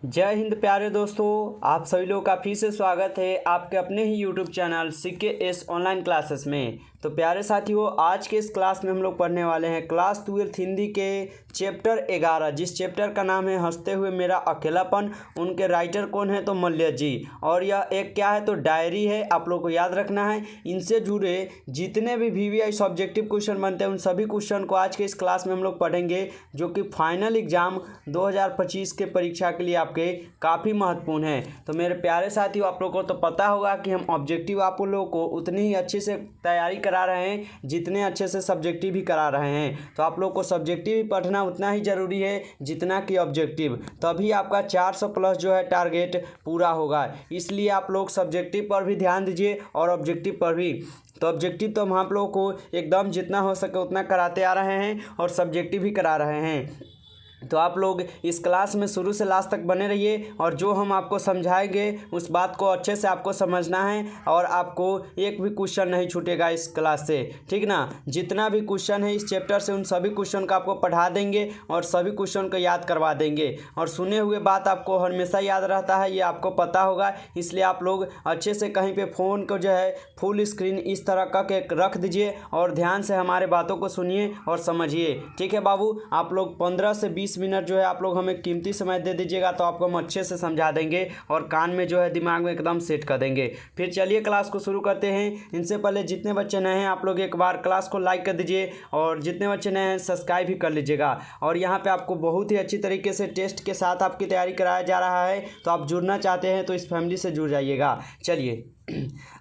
जय हिंद प्यारे दोस्तों, आप सभी लोगों का फिर से स्वागत है आपके अपने ही YouTube channel CKS online classes में। तो प्यारे साथियों, आज के इस क्लास में हम लोग पढ़ने वाले हैं क्लास 12 हिंदी के चैप्टर 11, जिस चैप्टर का नाम है हंसते हुए मेरा अकेलापन। उनके राइटर कौन है? तो मल्य जी। और यह एक क्या है? तो डायरी है, आप लोग को याद रखना है। इनसे जुड़े जितने भी VVI सब्जेक्टिव क्वेश्चन बनते हैं उन सभी क्वेश्चन को आज के इस क्लास में हम लोग पढ़ेंगे, जो कि फाइनल एग्जाम 2025 के परीक्षा के लिए आपके काफ़ी महत्वपूर्ण है। तो मेरे प्यारे साथियों, आप लोगों को तो पता होगा कि हम ऑब्जेक्टिव आप लोगों को उतनी ही अच्छे से तैयारी करा रहे हैं जितने अच्छे से सब्जेक्टिव भी करा रहे हैं। तो आप लोग को सब्जेक्टिव भी पढ़ना उतना ही ज़रूरी है जितना कि ऑब्जेक्टिव, तभी आपका 400 प्लस जो है टारगेट पूरा होगा। इसलिए आप लोग सब्जेक्टिव पर भी ध्यान दीजिए और ऑब्जेक्टिव पर भी। तो ऑब्जेक्टिव तो हम आप लोगों को एकदम जितना हो सके उतना कराते आ रहे हैं और सब्जेक्टिव भी करा रहे हैं। तो आप लोग इस क्लास में शुरू से लास्ट तक बने रहिए और जो हम आपको समझाएंगे उस बात को अच्छे से आपको समझना है और आपको एक भी क्वेश्चन नहीं छूटेगा इस क्लास से, ठीक ना। जितना भी क्वेश्चन है इस चैप्टर से उन सभी क्वेश्चन को आपको पढ़ा देंगे और सभी क्वेश्चन को याद करवा देंगे। और सुने हुए बात आपको हमेशा याद रहता है, ये आपको पता होगा। इसलिए आप लोग अच्छे से कहीं पर फ़ोन को जो है फुल स्क्रीन इस तरह करके रख दीजिए और ध्यान से हमारे बातों को सुनिए और समझिए, ठीक है बाबू। आप लोग 15 से 20 मिनट जो है आप लोग हमें कीमती समय दे दीजिएगा, तो आपको हम अच्छे से समझा देंगे और कान में जो है दिमाग में एकदम सेट कर देंगे। फिर चलिए क्लास को शुरू करते हैं। इनसे पहले जितने बच्चे नए हैं आप लोग एक बार क्लास को लाइक कर दीजिए और जितने बच्चे नए हैं सब्सक्राइब भी कर लीजिएगा। और यहाँ पे आपको बहुत ही अच्छी तरीके से टेस्ट के साथ आपकी तैयारी कराया जा रहा है, तो आप जुड़ना चाहते हैं तो इस फैमिली से जुड़ जाइएगा। चलिए,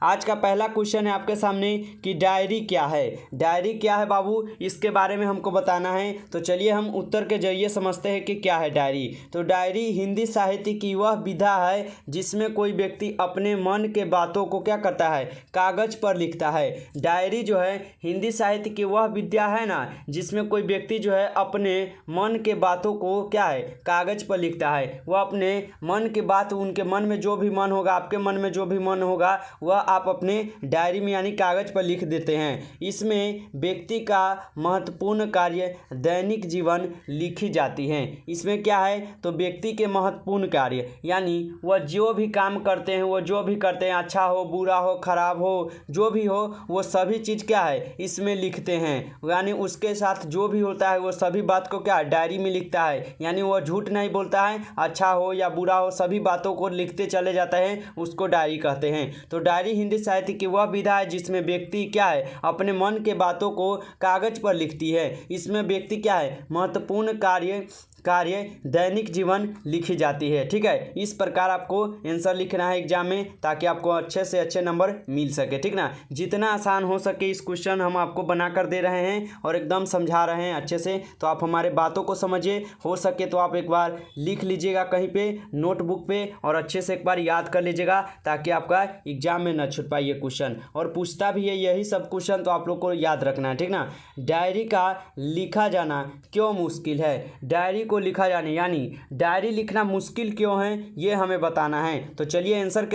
आज का पहला क्वेश्चन है आपके सामने कि डायरी क्या है। डायरी क्या है बाबू, इसके बारे में हमको बताना है। तो चलिए हम उत्तर के जरिए समझते हैं कि क्या है डायरी। तो डायरी हिंदी साहित्य की वह विधा है जिसमें कोई व्यक्ति अपने मन के बातों को क्या करता है? कागज पर लिखता है। डायरी जो है हिंदी साहित्य की वह विद्या है ना, जिसमें कोई व्यक्ति जो है अपने मन के बातों को क्या है? कागज पर लिखता है। वह अपने मन की बात, उनके मन में जो भी मन होगा, आपके मन में जो भी मन होगा वह आप अपने डायरी में यानी कागज पर लिख देते हैं। इसमें व्यक्ति का महत्वपूर्ण कार्य दैनिक जीवन लिखी जाती हैं। इसमें क्या है? तो व्यक्ति के महत्वपूर्ण कार्य यानी वह जो भी काम करते हैं, वो जो भी करते हैं, अच्छा हो, बुरा हो, खराब हो, जो भी हो, वो सभी चीज़ क्या है? इसमें लिखते हैं। यानी उसके साथ जो भी होता है वो सभी बात को क्या डायरी में लिखता है। यानी वह झूठ नहीं बोलता है, अच्छा हो या बुरा हो सभी बातों को लिखते चले जाते हैं, उसको डायरी कहते हैं। तो डायरी हिंदी साहित्य की वह विधा है जिसमें व्यक्ति क्या है? अपने मन के बातों को कागज पर लिखती है। इसमें व्यक्ति क्या है? महत्वपूर्ण कार्य दैनिक जीवन लिखी जाती है, ठीक है। इस प्रकार आपको आंसर लिखना है एग्जाम में, ताकि आपको अच्छे से अच्छे नंबर मिल सके, ठीक ना। जितना आसान हो सके इस क्वेश्चन हम आपको बना कर दे रहे हैं और एकदम समझा रहे हैं अच्छे से। तो आप हमारे बातों को समझिए, हो सके तो आप एक बार लिख लीजिएगा कहीं पे नोटबुक पे और अच्छे से एक बार याद कर लीजिएगा, ताकि आपका एग्जाम में न छूट पाए ये क्वेश्चन। और पूछता भी है यही सब क्वेश्चन, तो आप लोग को याद रखना है, ठीक ना। डायरी का लिखा जाना क्यों मुश्किल है? डायरी को लिखा जाने यानी डायरी लिखना मुश्किल क्यों है, ये हमें बताना है। तो चलिए आंसर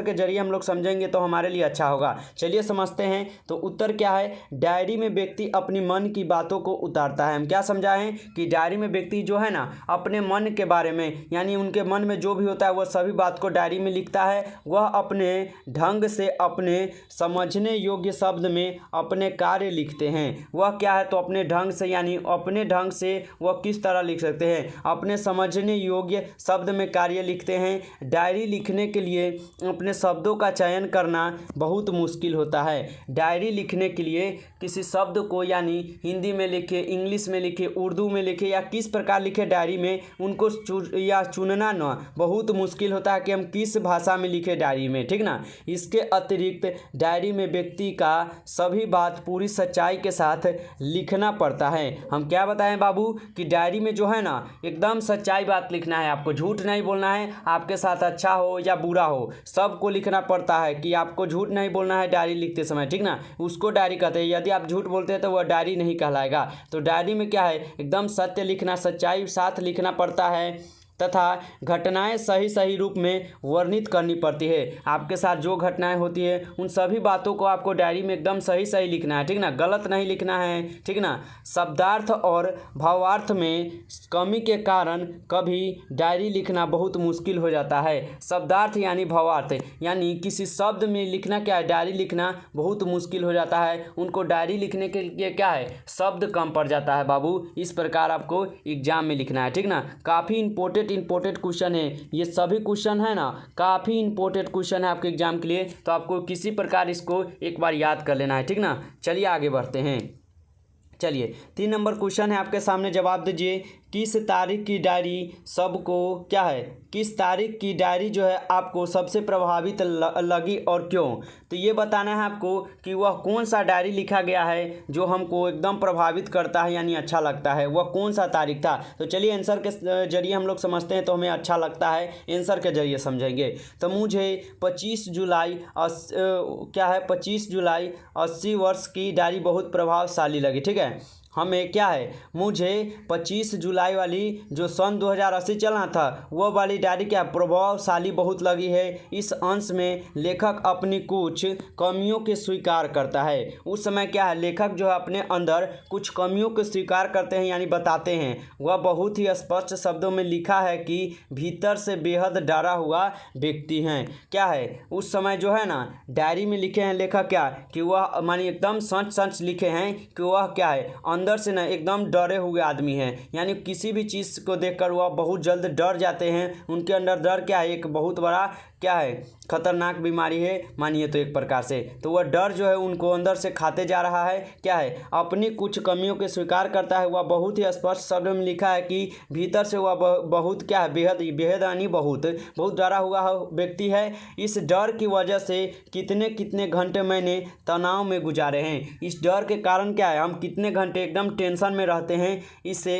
के जरिए हम लोग समझेंगे तो हमारे लिए अच्छा होगा। चलिए समझते हैं। तो उत्तर क्या है? डायरी में व्यक्ति अपनी मन की बातों को उतारता है। हम क्या समझाएं कि डायरी में व्यक्ति जो है ना अपने मन के बारे में, यानी उनके मन में जो भी होता है वह सभी बात को डायरी में लिखता है। वह अपने ढंग से, अपने समझने योग्य शब्द में अपने कार्य लिखते हैं। वह क्या है? तो अपने ढंग से, यानी अपने ढंग से वह किस तरह लिख सकते हैं? अपने समझने योग्य शब्द में कार्य लिखते हैं। डायरी लिखने के लिए अपने शब्दों का चयन करना बहुत मुश्किल होता है। डायरी लिखने के लिए किसी शब्द को यानी हिंदी में लिखे, इंग्लिश में लिखे, उर्दू में लिखे या किस प्रकार लिखे डायरी में, उनको चुनना ना बहुत मुश्किल होता है कि हम किस भाषा में लिखे डायरी में, ठीक ना। इसके अतिरिक्त डायरी में व्यक्ति का सभी बात पूरी सच्चाई के साथ लिखना पड़ता है। हम क्या बताएं बाबू कि डायरी में जो है ना एकदम सच्चाई बात लिखना है, आपको झूठ नहीं बोलना है। आपके साथ अच्छा हो या बुरा हो सबको लिखना पड़ता है कि आपको झूठ नहीं बोलना है डायरी लिखते समय, ठीक ना। उसको डायरी कहते हैं। यदि आप झूठ बोलते हैं तो वह डायरी नहीं कहलाएगा। तो डायरी में क्या है? एकदम सत्य लिखना, सच्चाई साथ लिखना पड़ता है। तथा घटनाएं सही सही रूप में वर्णित करनी पड़ती है। आपके साथ जो घटनाएं होती है उन सभी बातों को आपको डायरी में एकदम सही सही लिखना है, ठीक ना, गलत नहीं लिखना है, ठीक ना। शब्दार्थ और भावार्थ में कमी के कारण कभी डायरी लिखना बहुत मुश्किल हो जाता है। शब्दार्थ यानी भावार्थ, यानी किसी शब्द में लिखना क्या है, डायरी लिखना बहुत मुश्किल हो जाता है। उनको डायरी लिखने के लिए क्या है, शब्द कम पड़ जाता है बाबू। इस प्रकार आपको एग्जाम में लिखना है, ठीक ना। काफ़ी इंपॉर्टेंट क्वेश्चन है ये, सभी क्वेश्चन है ना, काफ़ी इंपॉर्टेंट क्वेश्चन है आपके एग्जाम के लिए, तो आपको किसी प्रकार इसको एक बार याद कर लेना है, ठीक ना। चलिए आगे बढ़ते हैं। चलिए 3 नंबर क्वेश्चन है आपके सामने, जवाब दीजिए। किस तारीख की डायरी सबको क्या है, किस तारीख की डायरी जो है आपको सबसे प्रभावित लगी और क्यों। तो ये बताना है आपको कि वह कौन सा डायरी लिखा गया है जो हमको एकदम प्रभावित करता है यानी अच्छा लगता है, वह कौन सा तारीख था। तो चलिए आंसर के जरिए हम लोग समझते हैं तो हमें अच्छा लगता है, आंसर के जरिए समझेंगे। तो मुझे 25 जुलाई 80 वर्ष की डायरी बहुत प्रभावशाली लगी, ठीक है। हमें क्या है, मुझे 25 जुलाई वाली जो सन 2080 चलना था वह वाली डायरी क्या प्रभावशाली बहुत लगी है। इस अंश में लेखक अपनी कुछ कमियों के स्वीकार करता है। उस समय क्या है, लेखक जो है अपने अंदर कुछ कमियों को स्वीकार करते हैं यानी बताते हैं। वह बहुत ही स्पष्ट शब्दों में लिखा है कि भीतर से बेहद डरा हुआ व्यक्ति हैं। क्या है, उस समय जो है ना डायरी में लिखे हैं लेखक क्या कि वह मानी एकदम सच लिखे हैं कि वह क्या है अंदर से ना एकदम डरे हुए आदमी हैं, यानी किसी भी चीज़ को देखकर वह बहुत जल्द डर जाते हैं। उनके अंदर डर क्या है, एक बहुत बड़ा क्या है खतरनाक बीमारी है मानिए तो एक प्रकार से। तो वह डर जो है उनको अंदर से खाते जा रहा है। क्या है, अपनी कुछ कमियों के स्वीकार करता है। वह बहुत ही स्पष्ट शब्द में लिखा है कि भीतर से वह बहुत क्या है बेहद यानी बहुत डरा हुआ व्यक्ति है। इस डर की वजह से कितने घंटे मैंने तनाव में गुजारे हैं। इस डर के कारण क्या है, हम कितने घंटे एकदम टेंशन में रहते हैं। इससे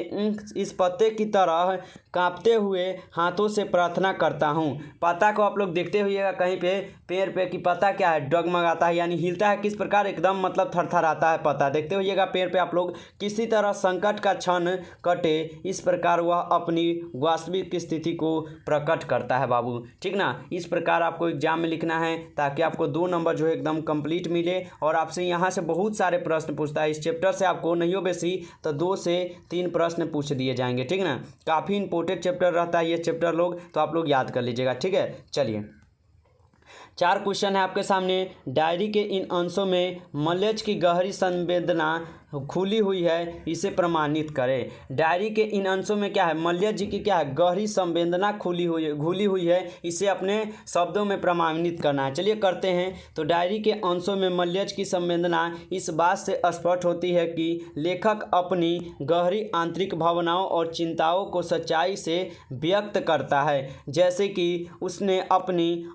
इस पत्ते की तरह कांपते हुए हाथों से प्रार्थना करता हूँ। पत्ता को आप लोग देखते होइएगा कहीं पे पेड़ पे कि पत्ता क्या है डगमगाता है यानी हिलता है किस प्रकार, एकदम मतलब थरथराता है पत्ता। देखते होइएगा पेड़ पे आप लोग, किसी तरह संकट का क्षण कटे इस प्रकार वह अपनी वास्तविक स्थिति को प्रकट करता है बाबू, ठीक ना। इस प्रकार आपको एग्जाम में लिखना है ताकि आपको 2 नंबर जो है एकदम कंप्लीट मिले। और आपसे यहाँ से बहुत सारे प्रश्न पूछता है इस चैप्टर से, आपको नहीं हो बेसी तो 2 से 3 प्रश्न पूछ दिए जाएंगे, ठीक ना। काफ़ी इंपॉर्टेंट चैप्टर रहता है ये चैप्टर लोग, तो आप लोग याद कर लीजिएगा, ठीक है। चलिए 4 क्वेश्चन है आपके सामने। डायरी के इन अंशों में मलेच्छ की गहरी संवेदना खुली हुई है, इसे प्रमाणित करें। डायरी के इन अंशों में क्या है, मलेच्छ जी की क्या है गहरी संवेदना घुली हुई है, इसे अपने शब्दों में प्रमाणित करना है। चलिए करते हैं। तो डायरी के अंशों में मलेच्छ की संवेदना इस बात से स्पष्ट होती है कि लेखक अपनी गहरी आंतरिक भावनाओं और चिंताओं को सच्चाई से व्यक्त करता है, जैसे कि उसने अपनी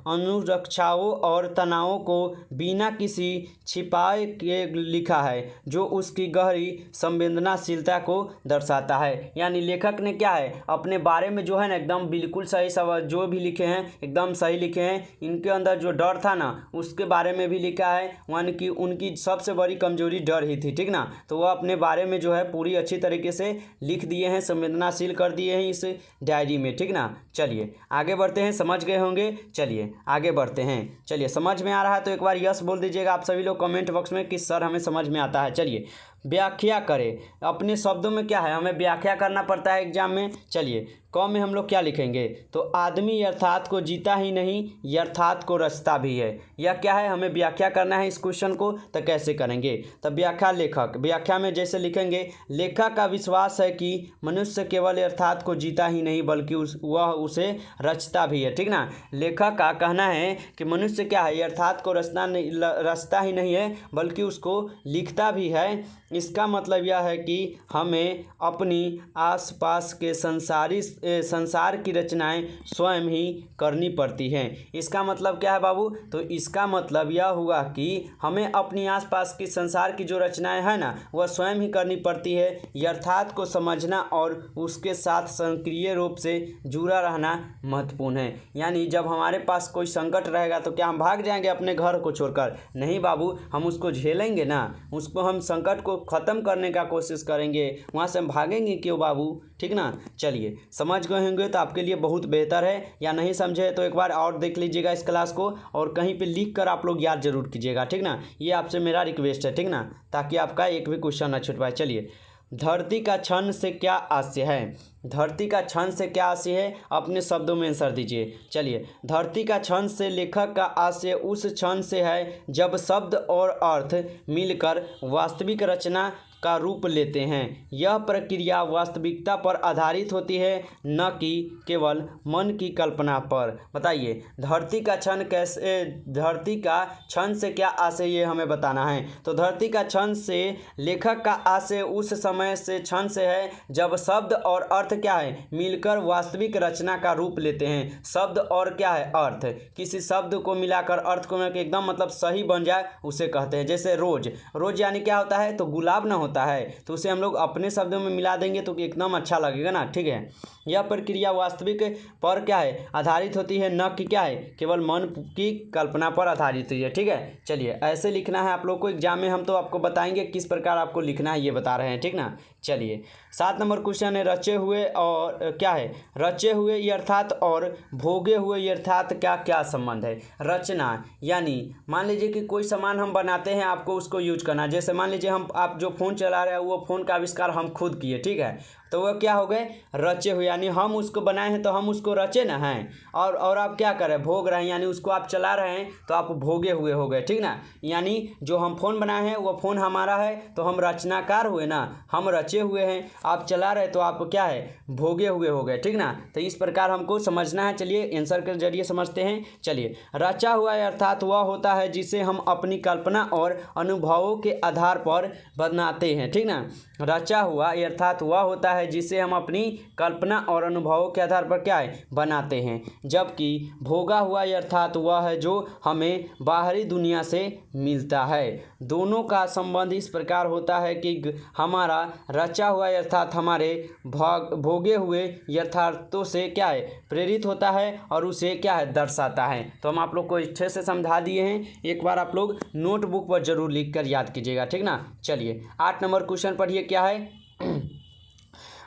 अनुरक्षाओं और तनावों को बिना किसी छिपाए के लिखा है, जो उसकी गहरी संवेदनाशीलता को दर्शाता है। यानी लेखक ने क्या है अपने बारे में जो है ना एकदम बिल्कुल सही सवाल जो भी लिखे हैं एकदम सही लिखे हैं। इनके अंदर जो डर था ना उसके बारे में भी लिखा है, यानी कि उनकी सबसे बड़ी कमजोरी डर ही थी, ठीक ना। तो वह अपने बारे में जो है पूरी अच्छी तरीके से लिख दिए हैं, संवेदनाशील कर दिए हैं इस डायरी में, ठीक ना। चलिए आगे बढ़ते हैं, समझ गए होंगे। चलिए आगे बढ़ते हैं। चलिए समझ में आ रहा है तो एक बार यस बोल दीजिएगा आप सभी लोग कमेंट बॉक्स में कि सर हमें समझ में आता है। चलिए व्याख्या करें, अपने शब्दों में क्या है हमें व्याख्या करना पड़ता है एग्जाम में। चलिए क में हम लोग क्या लिखेंगे, तो आदमी यथार्थ को जीता ही नहीं यथार्थ को रचता भी है। यह क्या है, हमें व्याख्या करना है इस क्वेश्चन को, तो कैसे करेंगे। तो व्याख्या लेखक, व्याख्या में जैसे लिखेंगे लेखक का विश्वास है कि मनुष्य केवल यथार्थ को जीता ही नहीं बल्कि वह उसे रचता भी है, ठीक ना। लेखक का कहना है कि मनुष्य क्या है यथार्थ को रचता ही नहीं है बल्कि उसको लिखता भी है। इसका मतलब यह है कि हमें अपनी आसपास के संसार की रचनाएं स्वयं ही करनी पड़ती हैं। इसका मतलब क्या है बाबू, तो इसका मतलब यह हुआ कि हमें अपनी आसपास की संसार की जो रचनाएं हैं ना वह स्वयं ही करनी पड़ती है। यथार्थ को समझना और उसके साथ सक्रिय रूप से जुड़ा रहना महत्वपूर्ण है। यानी जब हमारे पास कोई संकट रहेगा तो क्या हम भाग जाएंगे अपने घर को छोड़कर, नहीं बाबू, हम उसको झेलेंगे ना, उसको हम संकट को ख़त्म करने का कोशिश करेंगे। वहाँ से हम भागेंगे क्यों बाबू, ठीक ना। चलिए, समझ गए होंगे तो आपके लिए बहुत बेहतर है, या नहीं समझे तो एक बार और देख लीजिएगा इस क्लास को, और कहीं पे लिख कर आप लोग याद जरूर कीजिएगा, ठीक ना। ये आपसे मेरा रिक्वेस्ट है, ठीक ना, ताकि आपका एक भी क्वेश्चन ना छूट पाए। चलिए, धरती का क्षण से क्या आशय है? धरती का क्षण से क्या आशय है, अपने शब्दों में आंसर दीजिए। चलिए, धरती का क्षण से लेखक का आशय उस क्षण से है जब शब्द और अर्थ मिलकर वास्तविक रचना का रूप लेते हैं। यह प्रक्रिया वास्तविकता पर आधारित होती है, न कि केवल मन की कल्पना पर। बताइए, धरती का क्षण कैसे, धरती का क्षण से क्या आशय, ये हमें बताना है। तो धरती का क्षण से लेखक का आशय उस समय से क्षण से है जब शब्द और अर्थ क्या है, मिलकर वास्तविक रचना का रूप लेते हैं। शब्द और क्या है, अर्थ, किसी शब्द को मिलाकर अर्थ को मिलाकर एकदम मतलब सही बन जाए उसे कहते हैं। जैसे रोज, रोज यानी क्या होता है, तो गुलाब ना होता है, तो उसे हम लोग अपने शब्दों में मिला देंगे तो एकदम अच्छा लगेगा ना, ठीक है। यह प्रक्रिया वास्तविक पर क्या है, आधारित होती है, न कि क्या है, केवल मन की कल्पना पर आधारित है, ठीक है। चलिए, ऐसे लिखना है आप लोग को एग्जाम में, हम तो आपको बताएंगे किस प्रकार आपको लिखना है, ये बता रहे हैं, ठीक ना। चलिए, 7 नंबर क्वेश्चन है, रचे हुए और क्या है, रचे हुए अर्थात और भोगे हुए अर्थात क्या क्या संबंध है? रचना यानी मान लीजिए कि कोई सामान हम बनाते हैं, आपको उसको यूज करना। जैसे मान लीजिए आप जो फ़ोन चला रहे हैं, वो फ़ोन का आविष्कार हम खुद किए, ठीक है, तो वह क्या हो गए, रचे हुए, यानी हम उसको बनाए हैं तो हम उसको रचे ना हैं, और आप क्या कर रहे हैं, भोग रहे हैं, यानी उसको आप चला रहे हैं तो आप भोगे हुए हो गए, ठीक ना। यानी जो हम फ़ोन बनाए हैं वो फ़ोन हमारा है तो हम रचनाकार हुए ना, हम रचे हुए हैं, आप चला रहे तो आप क्या है, भोगे हुए हो गए, ठीक ना। तो इस प्रकार हमको समझना है। चलिए, आंसर के जरिए समझते हैं। चलिए, रचा हुआ अर्थात वह होता है जिसे हम अपनी कल्पना और अनुभवों के आधार पर बनाते हैं, ठीक ना। रचा हुआ अर्थात वह होता है जिसे हम अपनी कल्पना और अनुभवों के आधार पर क्या है, बनाते हैं, जबकि भोगा हुआ अर्थात वह है जो हमें बाहरी दुनिया से मिलता है। दोनों का संबंध इस प्रकार होता है कि हमारा रचा हुआ अर्थात हमारे भोगे हुए यथार्थों से क्या है, प्रेरित होता है और उसे क्या है, दर्शाता है। तो हम आप लोग को अच्छे से समझा दिए हैं, एक बार आप लोग नोटबुक पर जरूर लिख कर याद कीजिएगा, ठीक ना। चलिए, 8 नंबर क्वेश्चन पढ़िए, क्या है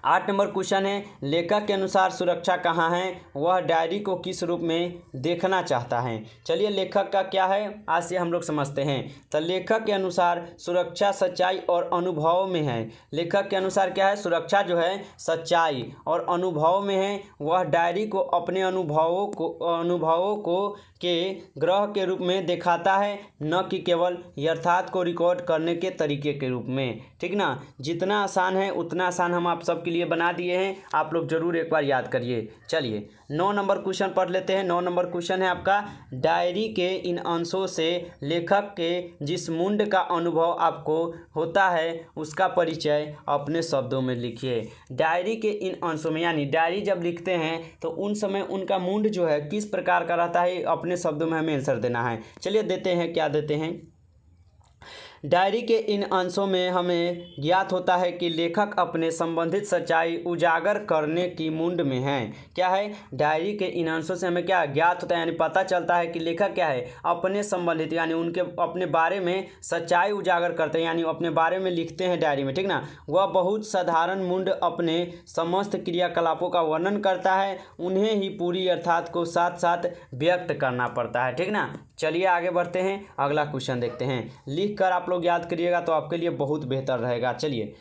8 नंबर क्वेश्चन है, लेखक के अनुसार सुरक्षा कहाँ है, वह डायरी को किस रूप में देखना चाहता है। चलिए, लेखक का क्या है, आज से हम लोग समझते हैं। तो लेखक के अनुसार सुरक्षा सच्चाई और अनुभव में है। लेखक के अनुसार क्या है, सुरक्षा जो है सच्चाई और अनुभव में है। वह डायरी को अपने अनुभवों को के ग्रह के रूप में दिखाता है, न कि केवल यथार्थ को रिकॉर्ड करने के तरीके के रूप में, ठीक ना। जितना आसान है उतना आसान हम आप सबके लिए बना दिए हैं, आप लोग जरूर एक बार याद करिए। चलिए, 9 नंबर क्वेश्चन पढ़ लेते हैं। 9 नंबर क्वेश्चन है आपका, डायरी के इन अंशों से लेखक के जिस मूड का अनुभव आपको होता है उसका परिचय अपने शब्दों में लिखिए। डायरी के इन अंशों में, यानी डायरी जब लिखते हैं तो उन समय उनका मूड जो है किस प्रकार का रहता है, अपने शब्दों में हमें आंसर देना है। चलिए, देते हैं, क्या देते हैं। डायरी के इन अंशों में हमें ज्ञात होता है कि लेखक अपने संबंधित सच्चाई उजागर करने की मूड में है। क्या है, डायरी के इन अंशों से हमें क्या ज्ञात होता है, यानी पता चलता है कि लेखक क्या है, अपने संबंधित यानी उनके अपने बारे में सच्चाई उजागर करते हैं, यानी अपने बारे में लिखते हैं डायरी में, ठीक ना। वह बहुत साधारण मूड अपने समस्त क्रियाकलापों का वर्णन करता है, उन्हें ही पूरी अर्थात को साथ साथ व्यक्त करना पड़ता है, ठीक ना। चलिए, आगे बढ़ते हैं, अगला क्वेश्चन देखते हैं। लिख कर आप लोग याद करिएगा तो आपके लिए बहुत बेहतर रहेगा। चलिए,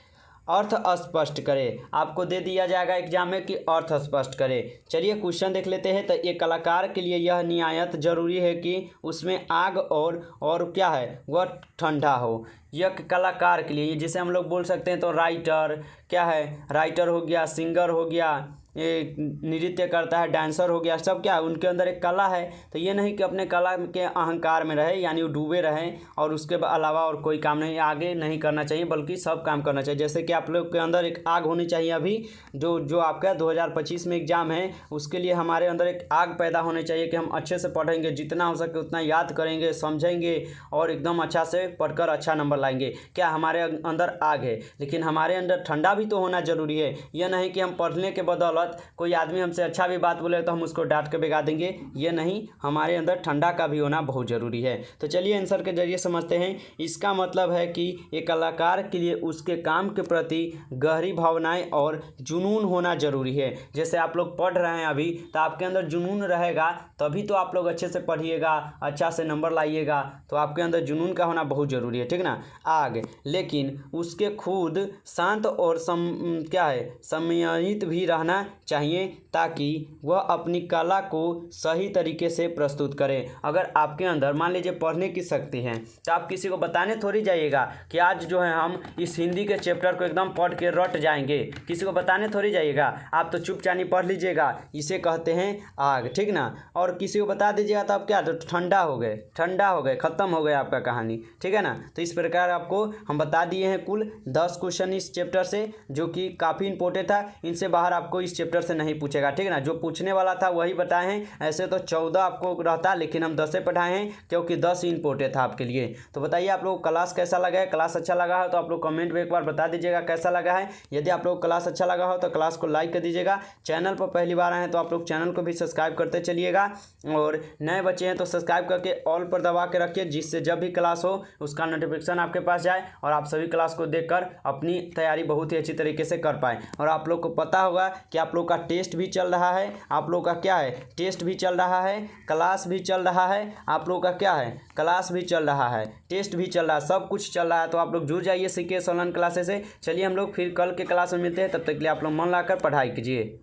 अर्थ स्पष्ट करें, आपको दे दिया जाएगा एग्जाम में कि अर्थ स्पष्ट करें। चलिए, क्वेश्चन देख लेते हैं। तो एक कलाकार के लिए यह निहायत जरूरी है कि उसमें आग और क्या है, वह ठंडा हो। यह कलाकार के लिए, जिसे हम लोग बोल सकते हैं तो राइटर, क्या है, राइटर हो गया, सिंगर हो गया, ये नृत्य करता है, डांसर हो गया, सब क्या है, उनके अंदर एक कला है। तो ये नहीं कि अपने कला के अहंकार में रहे, यानी वो डूबे रहें और उसके अलावा और कोई काम नहीं आगे नहीं करना चाहिए, बल्कि सब काम करना चाहिए। जैसे कि आप लोग के अंदर एक आग होनी चाहिए। अभी जो आपका 2025 में एग्ज़ाम है, उसके लिए हमारे अंदर एक आग पैदा होनी चाहिए कि हम अच्छे से पढ़ेंगे, जितना हो सके उतना याद करेंगे, समझेंगे और एकदम अच्छा से पढ़कर अच्छा नंबर लाएंगे। क्या हमारे अंदर आग है, लेकिन हमारे अंदर ठंडा भी तो होना जरूरी है। यह नहीं कि हम पढ़ने के बदौलत बात कोई आदमी हमसे अच्छा भी बात बोले तो हम उसको डांट के भगा देंगे, ये नहीं, हमारे अंदर ठंडा का भी होना बहुत ज़रूरी है। तो चलिए आंसर के जरिए समझते हैं। इसका मतलब है कि एक कलाकार के लिए उसके काम के प्रति गहरी भावनाएं और जुनून होना ज़रूरी है। जैसे आप लोग पढ़ रहे हैं अभी, तो आपके अंदर जुनून रहेगा तभी तो आप लोग अच्छे से पढ़िएगा, अच्छा से नंबर लाइएगा, तो आपके अंदर जुनून का होना बहुत ज़रूरी है, ठीक ना। आगे, लेकिन उसके खुद शांत और संयमित भी रहना चाहिए ताकि वह अपनी कला को सही तरीके से प्रस्तुत करे। अगर आपके अंदर मान लीजिए पढ़ने की शक्ति है तो आप किसी को बताने थोड़ी जाइएगा कि आज जो है हम इस हिंदी के चैप्टर को एकदम पढ़ के रट जाएंगे, किसी को बताने थोड़ी जाइएगा, आप तो चुपचानी पढ़ लीजिएगा। इसे कहते हैं आग, ठीक ना। और किसी को बता दीजिएगा तो आप क्या, तो ठंडा हो गए, ख़त्म हो गए आपका कहानी, ठीक है ना। तो इस प्रकार आपको हम बता दिए हैं कुल 10 क्वेश्चन इस चैप्टर से, जो कि काफ़ी इंपॉर्टेंट था। इनसे बाहर आपको इस चैप्टर से नहीं पूछेगा, ठीक है ना। जो पूछने वाला था वही बताए हैं, ऐसे तो 14 आपको रहता, लेकिन हम 10 पढ़ाए हैं क्योंकि 10 ही इंपॉर्टेंट था आपके लिए। तो बताइए आप लोग क्लास कैसा लगा है। क्लास अच्छा लगा है तो आप लोग कमेंट में एक बार बता दीजिएगा कैसा लगा है। यदि आप लोग क्लास अच्छा लगा हो तो क्लास को लाइक कर दीजिएगा। चैनल पर पहली बार आए हैं तो आप लोग चैनल को भी सब्सक्राइब करते चलिएगा, और नए बच्चे हैं तो सब्सक्राइब करके ऑल पर दबा के रखिए, जिससे जब भी क्लास हो उसका नोटिफिकेशन आपके पास जाए और आप सभी क्लास को देखकर अपनी तैयारी बहुत ही अच्छी तरीके से कर पाएँ। और आप लोग को पता होगा कि आप लोग का टेस्ट भी चल रहा है, आप लोग का क्या है, टेस्ट भी चल रहा है, क्लास भी चल रहा है, आप लोग का क्या है, क्लास भी चल रहा है, टेस्ट भी चल रहा है, सब कुछ चल रहा है। तो आप लोग जुड़ जाइए CKS ऑनलाइन क्लासेस से। चलिए हम लोग फिर कल के क्लास में मिलते हैं, तब तक के लिए आप लोग मन लाकर पढ़ाई कीजिए।